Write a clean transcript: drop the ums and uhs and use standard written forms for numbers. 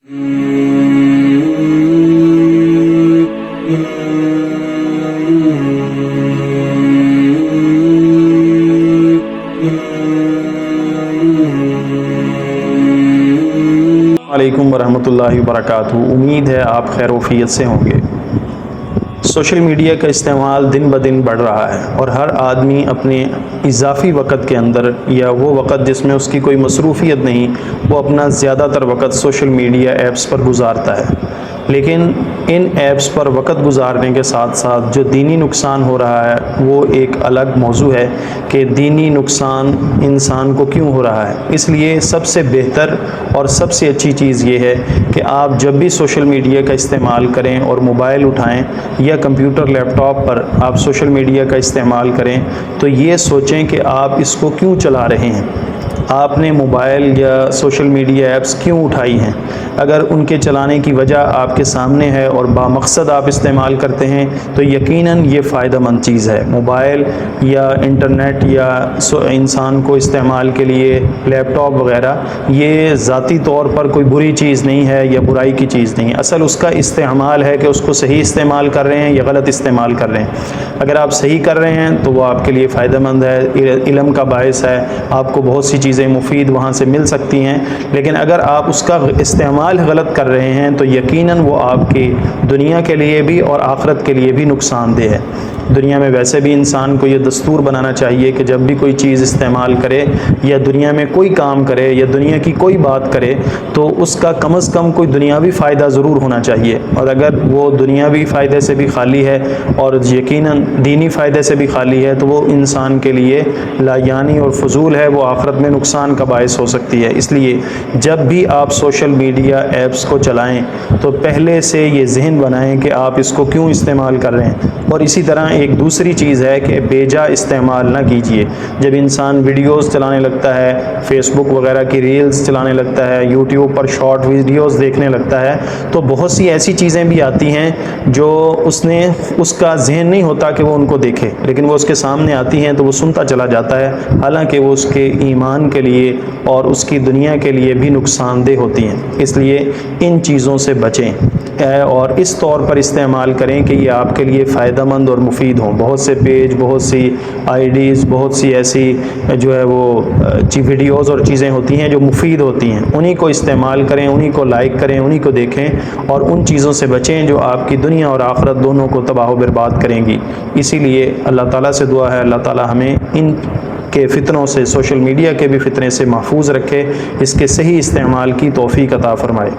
علیکم ورحمۃ اللہ وبرکاتہ۔ امید ہے آپ خیر وفیت سے ہوں گے۔ سوشل میڈیا کا استعمال دن بدن بڑھ رہا ہے اور ہر آدمی اپنے اضافی وقت کے اندر یا وہ وقت جس میں اس کی کوئی مصروفیت نہیں، وہ اپنا زیادہ تر وقت سوشل میڈیا ایپس پر گزارتا ہے۔ لیکن ان ایپس پر وقت گزارنے کے ساتھ ساتھ جو دینی نقصان ہو رہا ہے وہ ایک الگ موضوع ہے کہ دینی نقصان انسان کو کیوں ہو رہا ہے۔ اس لیے سب سے بہتر اور سب سے اچھی چیز یہ ہے کہ آپ جب بھی سوشل میڈیا کا استعمال کریں اور موبائل اٹھائیں یا کمپیوٹر لیپ ٹاپ پر آپ سوشل میڈیا کا استعمال کریں تو یہ سوچیں کہ آپ اس کو کیوں چلا رہے ہیں، آپ نے موبائل یا سوشل میڈیا ایپس کیوں اٹھائی ہیں۔ اگر ان کے چلانے کی وجہ آپ کے سامنے ہے اور بامقصد آپ استعمال کرتے ہیں تو یقیناً یہ فائدہ مند چیز ہے۔ موبائل یا انٹرنیٹ یا انسان کو استعمال کے لیے لیپ ٹاپ وغیرہ یہ ذاتی طور پر کوئی بری چیز نہیں ہے یا برائی کی چیز نہیں ہے، اصل اس کا استعمال ہے کہ اس کو صحیح استعمال کر رہے ہیں یا غلط استعمال کر رہے ہیں۔ اگر آپ صحیح کر رہے ہیں تو وہ آپ کے لیے فائدہ مند ہے، علم کا باعث ہے، آپ کو بہت سی چیزیں مفید وہاں سے مل سکتی ہیں۔ لیکن اگر آپ اس کا استعمال غلط کر رہے ہیں تو یقیناً وہ آپ کی دنیا کے لیے بھی اور آخرت کے لیے بھی نقصان دہ ہے۔ دنیا میں ویسے بھی انسان کو یہ دستور بنانا چاہیے کہ جب بھی کوئی چیز استعمال کرے یا دنیا میں کوئی کام کرے یا دنیا کی کوئی بات کرے تو اس کا کم از کم کوئی دنیاوی فائدہ ضرور ہونا چاہیے، اور اگر وہ دنیاوی فائدے سے بھی خالی ہے اور یقیناً دینی فائدے سے بھی خالی ہے تو وہ انسان کے لیے لایعنی اور فضول ہے، وہ آخرت میں نقصان کا باعث ہو سکتی ہے۔ اس لیے جب بھی آپ سوشل میڈیا ایپس کو چلائیں تو پہلے سے یہ ذہن بنائیں کہ آپ اس کو کیوں استعمال کر رہے ہیں۔ اور اسی طرح ایک دوسری چیز ہے کہ بیجا استعمال نہ کیجیے۔ جب انسان ویڈیوز چلانے لگتا ہے، فیس بک وغیرہ کی ریلز چلانے لگتا ہے، یوٹیوب پر شارٹ ویڈیوز دیکھنے لگتا ہے تو بہت سی ایسی چیزیں بھی آتی ہیں جو اس کا ذہن نہیں ہوتا کہ وہ ان کو دیکھے، لیکن وہ اس کے سامنے آتی ہیں تو وہ سنتا چلا جاتا ہے، حالانکہ وہ اس کے ایمان کے لیے اور اس کی دنیا کے لیے بھی نقصان دہ ہوتی ہیں۔ اس لیے ان چیزوں سے بچیں اور اس طور پر استعمال کریں کہ یہ آپ کے لیے فائدہ مند اور مفید ہوں۔ بہت سے پیج، بہت سی آئی ڈیز، بہت سی ایسی جو ہے وہ ویڈیوز اور چیزیں ہوتی ہیں جو مفید ہوتی ہیں، انہی کو استعمال کریں، انہی کو لائک کریں، انہی کو دیکھیں اور ان چیزوں سے بچیں جو آپ کی دنیا اور آخرت دونوں کو تباہ و برباد کریں گی۔ اسی لیے اللہ تعالیٰ سے دعا ہے اللہ تعالیٰ ہمیں ان کے فتنوں سے، سوشل میڈیا کے بھی فتنے سے محفوظ رکھے، اس کے صحیح استعمال کی توفیق عطا فرمائے۔